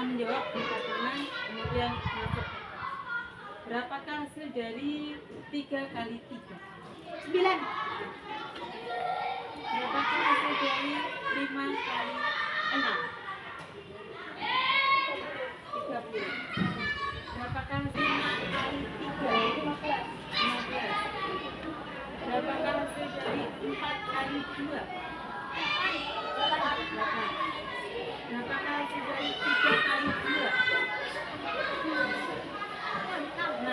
menjawab angka tangan, kemudian masuk. Berapakah hasil dari 3 kali 3? 9. Berapakah hasil dari 5 kali 6? 30. Berapakah hasil 5 kali 3? 15. Berapakah hasil dari 4 kali 2? 8. Berapakah hasil dari 3 kali 2? 6.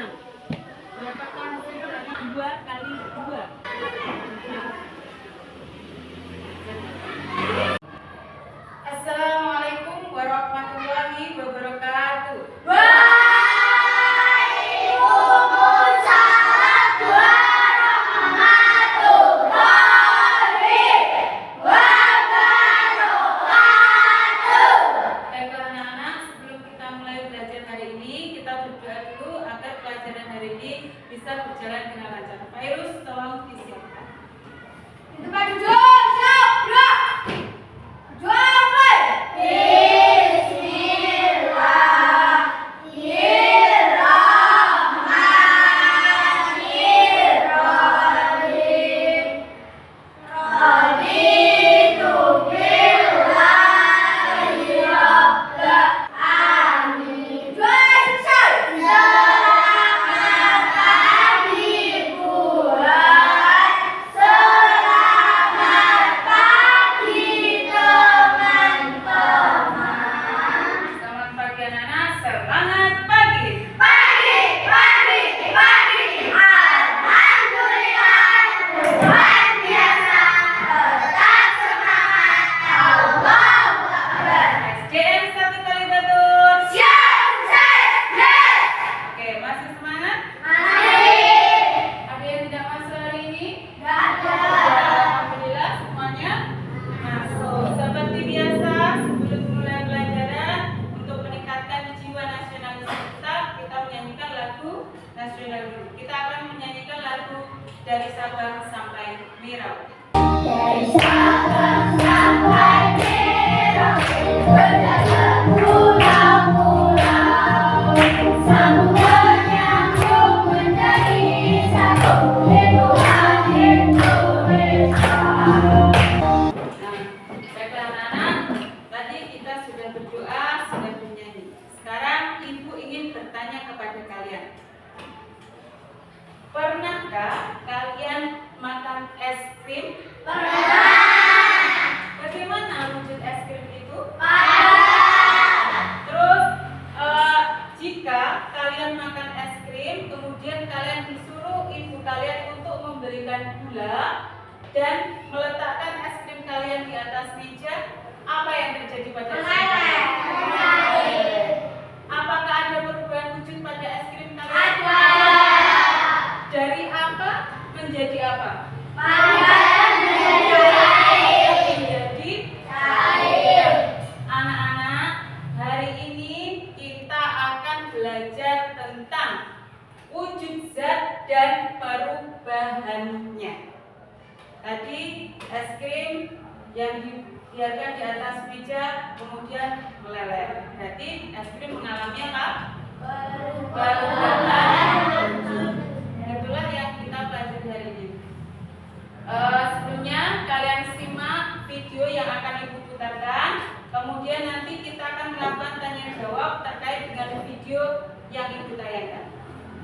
Berapakah hasil dari 2 kali 2? Assalamualaikum warahmatullahi wabarakatuh. Baiklah anak-anak, sebelum kita mulai belajar hari ini, kita berdoa dulu agar pelajaran hari ini bisa berjalan dengan lancar. Virus, tolong disiapkan. Di tempat duduk, siap, gerak. Jual, kita akan menyanyikan lagu Dari Sabang Sampai Merauke. Dari Sabang sampai Merauke, berjalan pulau-pulau, sambung menyambung menjadi satu Tuhan Indonesia. Baiklah anak-anak, tadi kita sudah berdoa, sudah menyanyi. Sekarang Ibu ingin bertanya kepada kalian. Pernahkah kalian makan es krim? Pernah. Bagaimana wujud es krim itu? Pernah. Terus jika kalian makan es krim, kemudian kalian disuruh ibu kalian untuk memberikan gula dan meletakkan es krim kalian di atas meja, apa yang terjadi pada es krim kalian? Apakah ada perubahan wujud pada es krim kalian? Ada. Dari apa menjadi apa? Menjadi Cair. Anak-anak, hari ini kita akan belajar tentang wujud zat dan perubahannya. Tadi es krim yang dibiarkan di atas meja kemudian meleleh. Berarti es krim mengalami apa? Perubahan. Itulah yang kita pelajari hari ini. Sebelumnya kalian simak video yang akan Ibu putarkan. Kemudian nanti kita akan melakukan tanya jawab terkait dengan video yang Ibu tayangkan.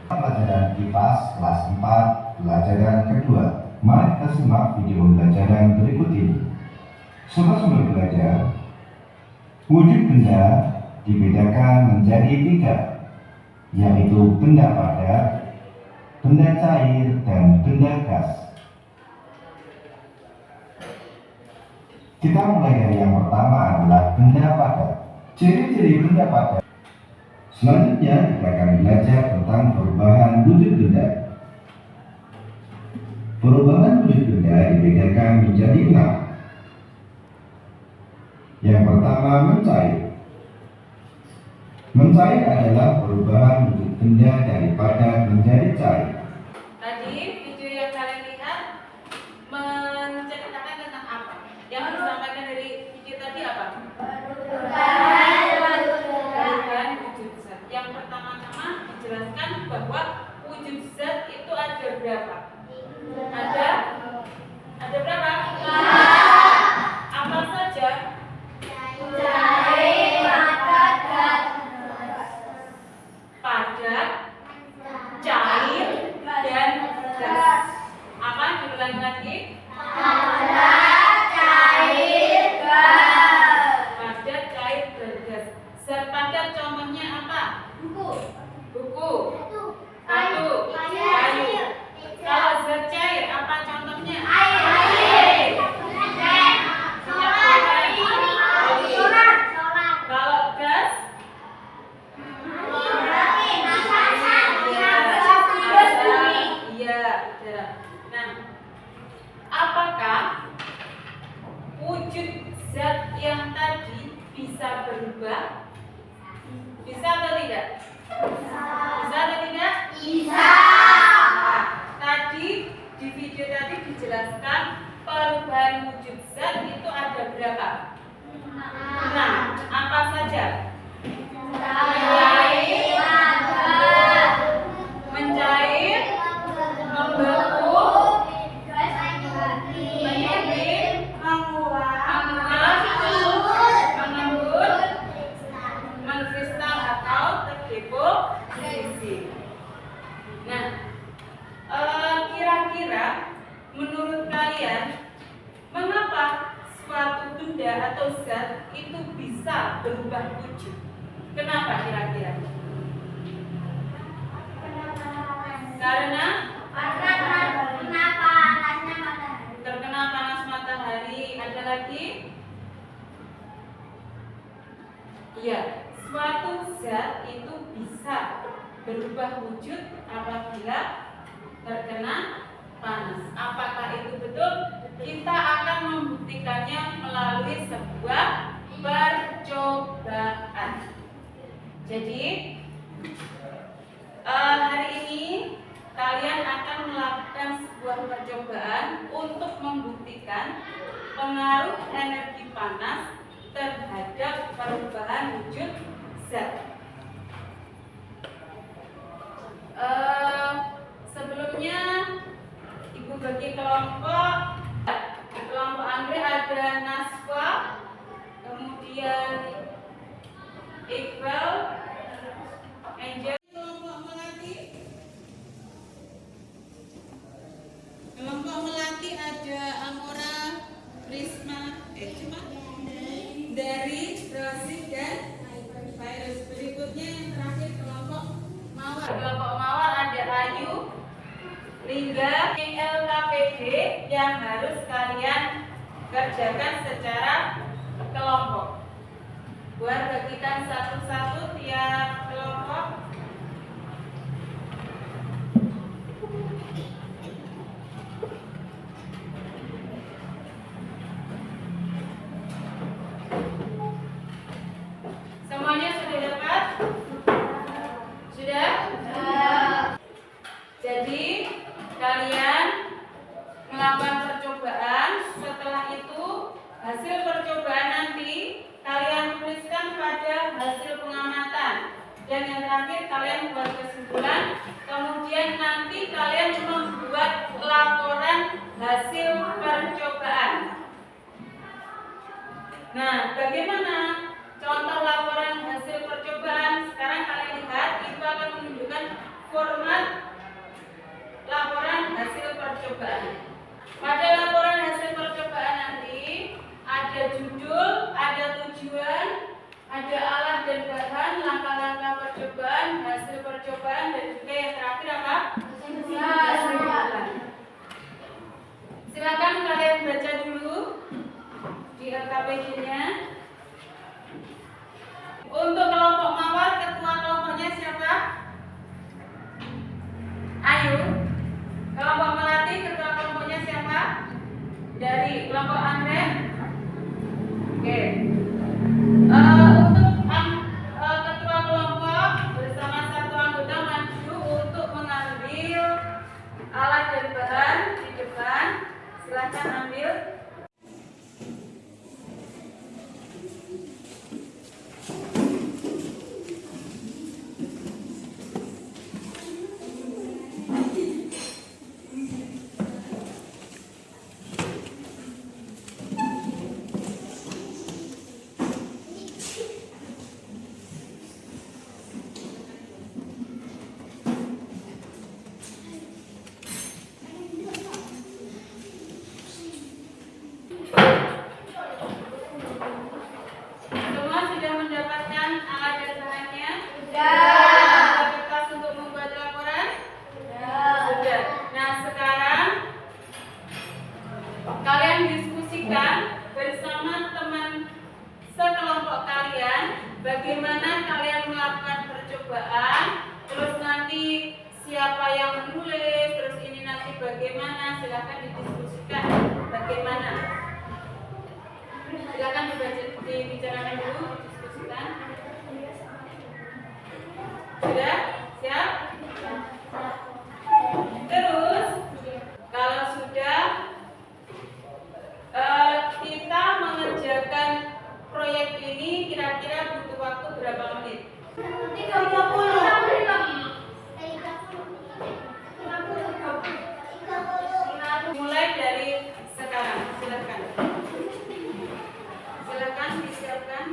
Pelajaran IPAS kelas 4 pelajaran kedua. Mari kita simak video pembelajaran berikut ini. Sobat-sobat belajar, wujud benda dibedakan menjadi 3, yaitu benda padat, benda cair, dan benda gas. Kita mulai dari yang pertama adalah benda padat. Ciri-ciri benda padat. Selanjutnya kita akan belajar tentang perubahan wujud benda. Perubahan wujud benda dibedakan menjadi 6. Yang pertama, mencair. Mencair adalah perubahan wujud benda dari padat menjadi cair. Tadi video yang kalian lihat menceritakan tentang apa? Yang disampaikan dari video tadi apa? yang tadi bisa berubah? Bisa atau tidak? Bisa atau tidak? Bisa. Nah, tadi di video tadi dijelaskan perubahan wujud zat itu ada berapa? 6. Apa saja? Mencair, membeku, mengembun, mengkristal atau terdeposisi. Nah, kira-kira menurut kalian mengapa suatu benda atau zat itu bisa berubah wujud? Kenapa kira-kira? Karena terkena panas matahari. Ada lagi? Ya, suatu zat itu bisa berubah wujud apabila terkena panas. Apakah itu betul? Kita akan membuktikannya melalui sebuah percobaan. Jadi hari ini kalian akan melakukan sebuah percobaan untuk membuktikan pengaruh energi panas terhadap perubahan wujud zat. Sebelumnya Ibu bagi kelompok. Di kelompok Andre ada Naswa, kemudian Iqbal, Angel. Kelompok Melati. Kelompok Melati ada Amora, Risma, dari Rosid dan Virus. Berikutnya yang terakhir kelompok Mawar. Kelompok Mawar ada Ayu, Lingga, LKPD yang harus kalian kerjakan secara kelompok. Buat bagikan satu-satu tiap kelompok. Semuanya sudah dapat? Sudah? Jadi kalian melakukan percobaan. Setelah itu hasil percobaan nanti kalian tuliskan pada hasil pengamatan. Dan yang terakhir kalian membuat kesimpulan. Kemudian nanti kalian membuat laporan hasil percobaan. Nah, bagaimana contoh laporan hasil percobaan? Sekarang kalian lihat, itu akan menunjukkan format laporan hasil percobaan. Pada laporan hasil percobaan nanti ada judul, ada tujuan, ada alat dan bahan, langkah-langkah percobaan, hasil percobaan, dan juga yang terakhir apa? Kesimpulan. Silakan kalian baca dulu di LKPD-nya. Untuk kelompok Mawar, ketua kelompoknya siapa? Ayu. Kelompok Melati, ketua kelompoknya siapa? Dari kelompok Andre. Oke. Untuk ketua kelompok bersama satu anggota maju untuk mengambil alat dan bahan di depan. Silakan ambil. Semua sudah mendapatkan alat dan bahannya? Sudah. Kertas untuk membuat laporan? Sudah. Nah, sekarang kalian diskusikan bersama teman sekelompok kalian bagaimana kalian melakukan percobaan, terus nanti siapa yang menulis, terus ini nanti bagaimana, silakan didiskusikan bagaimana. Silakan dibaca. dibicarakan dulu, diskusikan. Sudah? Siap? Terus, kalau sudah, kita mengerjakan proyek ini kira-kira butuh waktu berapa menit? 30. Mulai dari sekarang, silakan. Silakan disiapkan.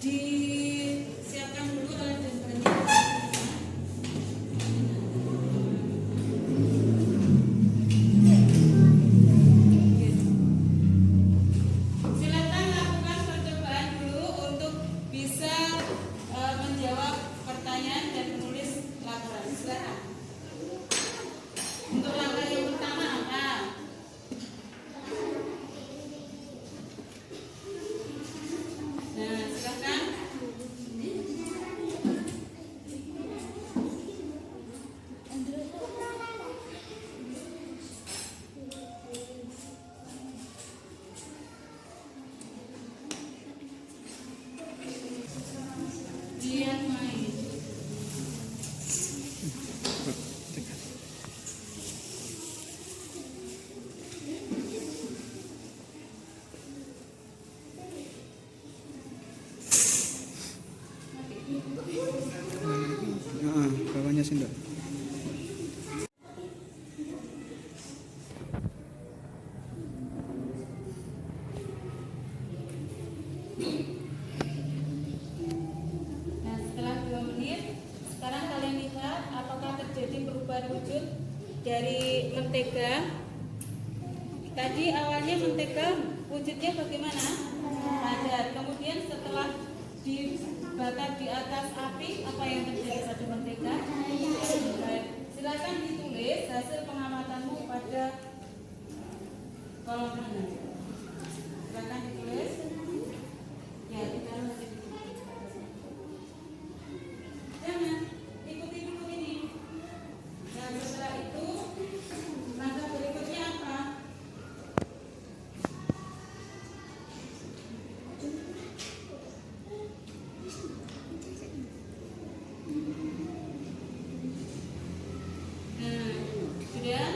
Disiapkan dulu alat dan bahannya. Silakan lakukan percobaan dulu untuk bisa menjawab pertanyaan dan menulis laporan. Silakan. Untuk langkah yang pertama apa? Nah, silakan. Dia main. Bawahnya sih enggak. Nah, setelah 2 menit, sekarang kalian lihat apakah terjadi perubahan wujud dari mentega. Tadi awalnya mentega wujudnya bagaimana? Padat. Kemudian setelah dibakar di atas api, apa yang terjadi pada mentega? Baik. Silakan ditulis hasil pengamatanmu pada kolom kanan. Silakan ditulis. Ya, ditaruh nanti di sini. Jangan ikuti dulu ini. Dan setelah itu langkah berikutnya apa? Nah, sudah.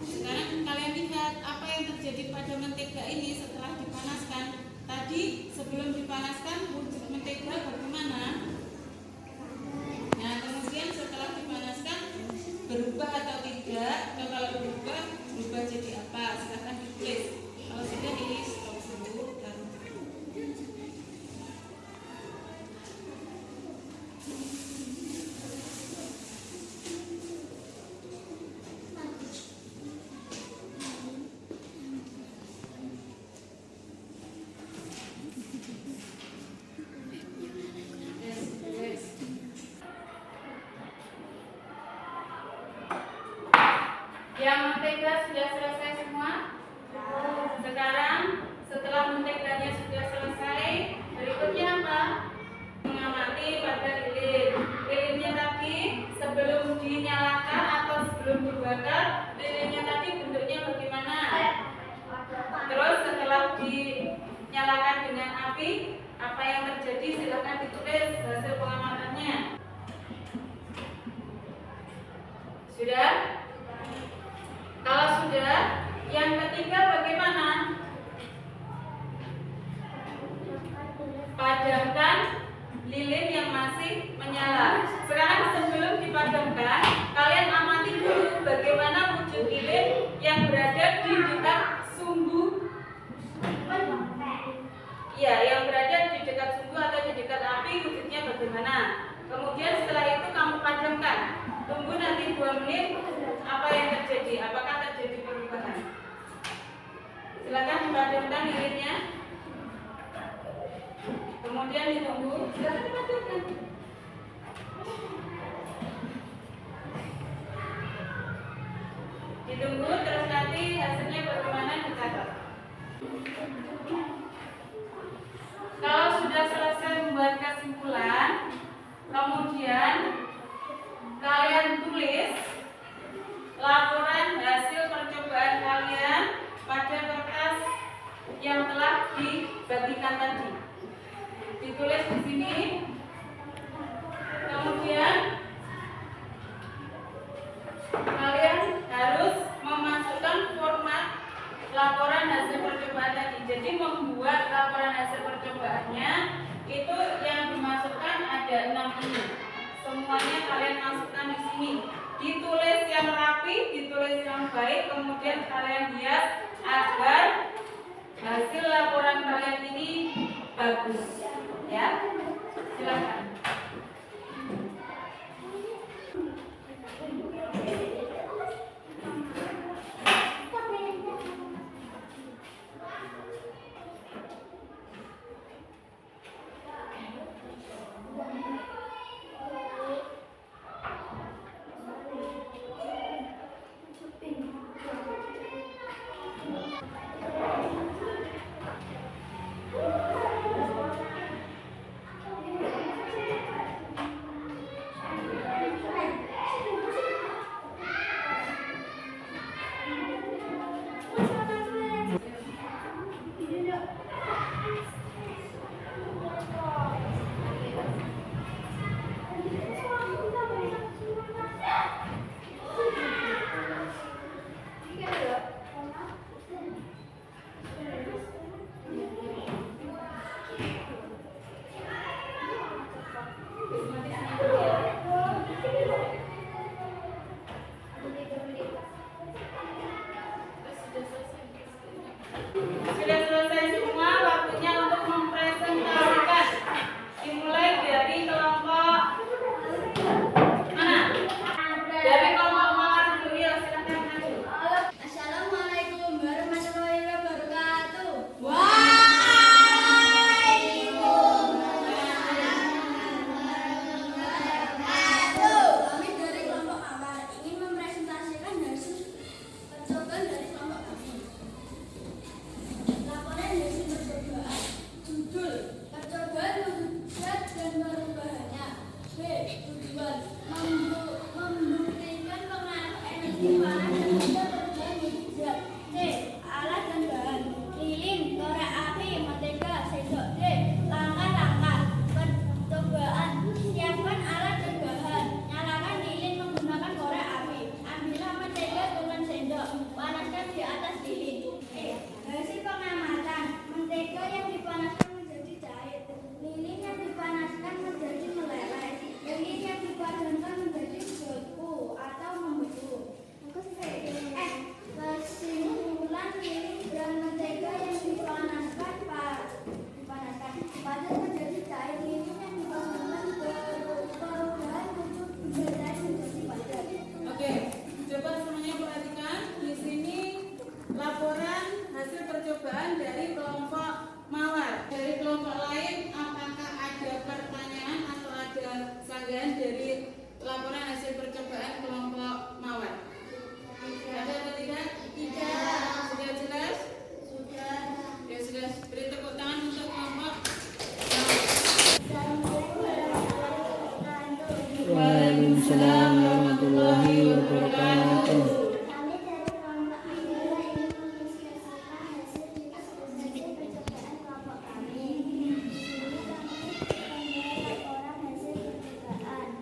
Sekarang kalian lihat apa yang terjadi pada mentega ini setelah dipanaskan. Tadi sebelum dipanaskan wujud mentega bagaimana? Nah, kemudian setelah dipanaskan berubah atau tidak? Atau kalau berubah jadi apa? Silahkan ditulis. Kalau sudah ini stop dulu. Taruh. Yes. Yang mentega sudah selesai semua? Sekarang setelah menteganya sudah selesai, berikutnya apa? Mengamati pada lilin. Lilinnya tadi sebelum dinyalakan atau sebelum dibakar, lilinnya tadi bentuknya bagaimana? Terus setelah dinyalakan dengan api, apa yang terjadi? Silakan ditulis hasil pengamatannya. Sudah? Kalau sudah, yang ketiga bagaimana? Padamkan lilin yang masih menyala. Sekarang sebelum dipadamkan, kalian amati dulu bagaimana wujud lilin yang berada di dekat sumbu. Iya, yang berada di dekat sumbu atau di dekat api wujudnya bagaimana? Kemudian setelah itu kamu padamkan. Tunggu nanti 2 menit. Apa yang terjadi? Apakah terjadi perubahan? Silakan dipadamkan lilinnya. Kemudian ditunggu. Silakan dipadamkan. Ditunggu terus nanti hasilnya bagaimana dicatat. Kalau sudah selesai membuat kesimpulan, kemudian Jadi membuat laporan hasil percobaannya itu yang dimasukkan ada 6 ini. Semuanya kalian masukkan di sini. Ditulis yang rapi, ditulis yang baik, kemudian kalian hias agar hasil laporan kalian ini bagus. Ya, silakan. Sudah selesai semua, waktunya untuk mempresentasikan. Dimulai dari kelompok mana? Dari kelompok mawar dulu ya, silakan maju. Assalamualaikum warahmatullahi wabarakatuh. Kami dari kelompok mawar ingin mempresentasikan hasil percobaan dari kelompok kami. Laporan hasil percobaan. Judul: percobaan mewujudkan dan perubahannya. B. Tujuan: membuktikan pengaruh energi panas dan juga perubahan hijab. C. Alat dan bahan: lilin, korek api, mentega, sendok. D. Langkah-langkah percobaan: siapkan alat dan bahan, nyalakan lilin menggunakan korek api, ambillah mentega dengan sendok, panaskan di atas lilin. E. Hasil pengamatan: mentega yang dipanaskan menjadi cair, lilin yang dipanaskan menjadi meleleh, lilin yang dipadankan menjadi beku atau membeku. Kesimpulan: lilin dan mentega yang dipanaskan padat menjadi cair, lilin yang dipadankan perubahan wujud menjadi padat. Oke, coba semuanya perhatikan. Di sini laporan hasil percobaan dari kelompok mawar. Dari kelompok lain, apakah ada pertanyaan atau ada sanggahan dari laporan hasil percobaan kelompok mawar? Ada atau tidak? Tidak. Sudah jelas? Sudah. Ya sudah. Beri tepuk tangan untuk kelompok. Waalaikumsalam warahmatullahi wabarakatuh. Kami dari kelompok Amira ingin mendiskusikan hasil percobaan kelompok kami. Di sini kami membuat laporan hasil percobaan.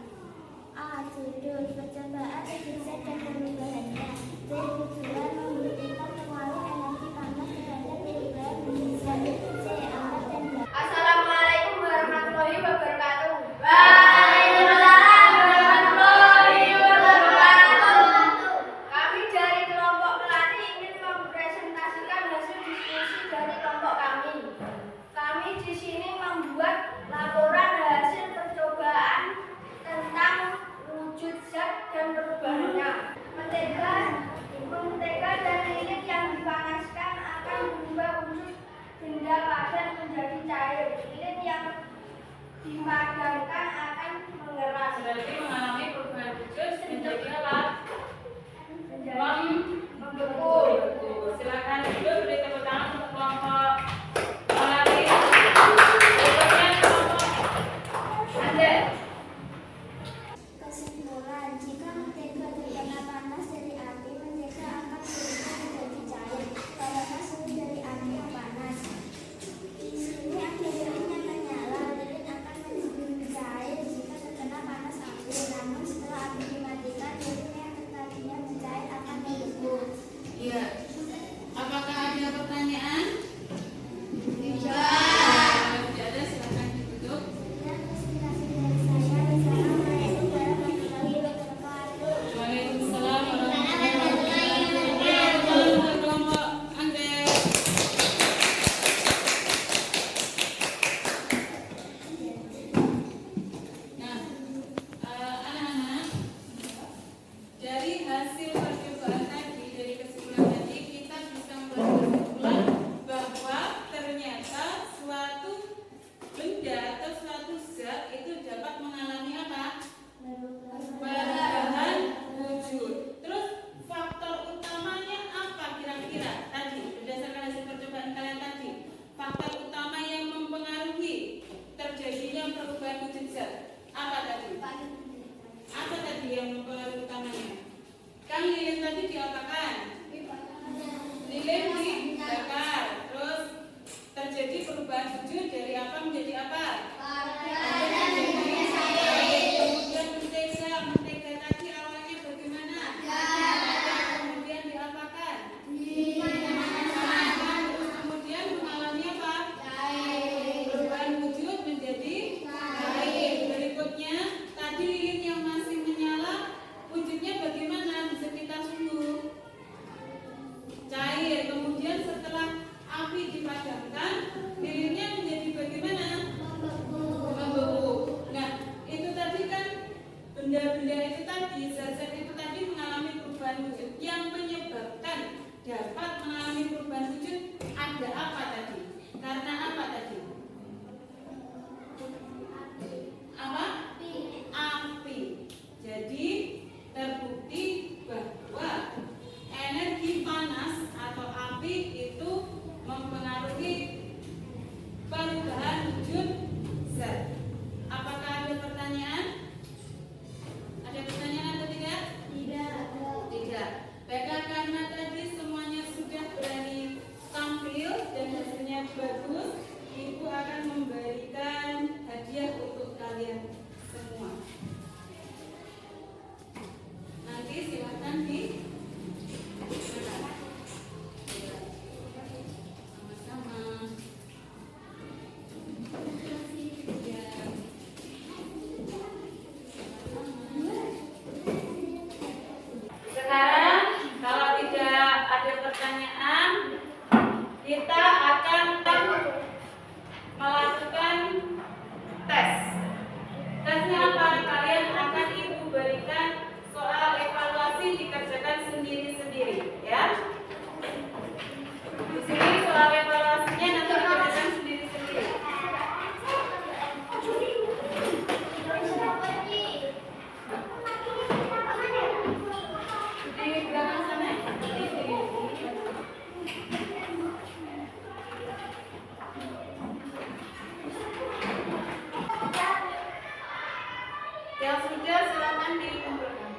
A. Judul: percobaan efisien dan perubahannya. B. Tujuan: membuktikan pengaruh energi panas terhadap perubahan hijab. C. Alat dan bahan. Assalamualaikum warahmatullahi wabarakatuh. Waalaikumsalam warahmatullahi wabarakatuh. Kami dari kelompok pelatih ingin mempresentasikan hasil diskusi dari kelompok kami. Kami di sini membuat laporan hasil percobaan tentang wujud zat dan perubahannya. Mentega dan lilin yang dipanaskan akan berubah wujud benda padat menjadi cair. Lilin yang dipadamkan akan mengeras. Berarti mengalami perubahan wujud menjadi apa? Membeku. Silakan dulu beri tepuk tangan untuk kelompok lain. Berikutnya kelompok Anda. Kesimpulan: jika mentega terkena panas dari api, mentega akan berubah menjadi cair. Padahal suhu dari api yang panas. Di sini api lilin yang menyala, lilin akan menjadi cair jika terkena panas api. Namun setelah api dimatikan, lilin yang tadinya cair akan membeku. Iya. Apakah ada pertanyaan? tadi, zat-zat itu tadi mengalami perubahan wujud. Yang menyebabkan dapat mengalami perubahan wujud ada apa tadi? Karena apa tadi? Apa? Api. Jadi terbukti bahwa energi panas atau api itu mempengaruhi perubahan wujud zat. Apakah ada pertanyaan? Ada pertanyaan atau tidak? Tidak. Baiklah, karena tadi semuanya sudah berani tampil dan hasilnya bagus, Ibu akan memberikan hadiah untuk kalian semua. Nanti silakan di sama-sama. Sekarang kalau tidak ada pertanyaan, kita akan melakukan tes. Tesnya apa? Kalian akan Ibu berikan soal evaluasi dikerjakan sendiri-sendiri, ya. Di sini soal evaluasinya nanti dikerjakan sendiri-sendiri. Di belakang sana. Di sini. Yang sudah silakan dikumpulkan.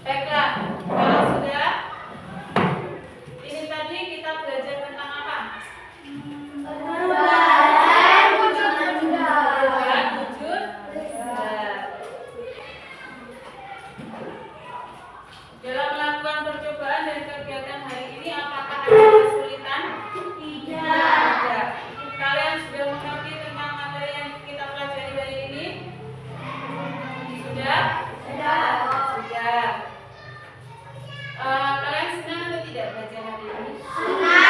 Baiklah, kalau sudah, ini tadi kita belajar tentang apa? Perubahan wujud zat. Dalam melakukan percobaan dan kegiatan hari ini, apakah ada kesulitan? Tidak. Kalian sudah mengerti tentang materi yang kita pelajari hari ini? Sudah? Sudah. Kalian senang atau tidak belajar hari ini? Senang.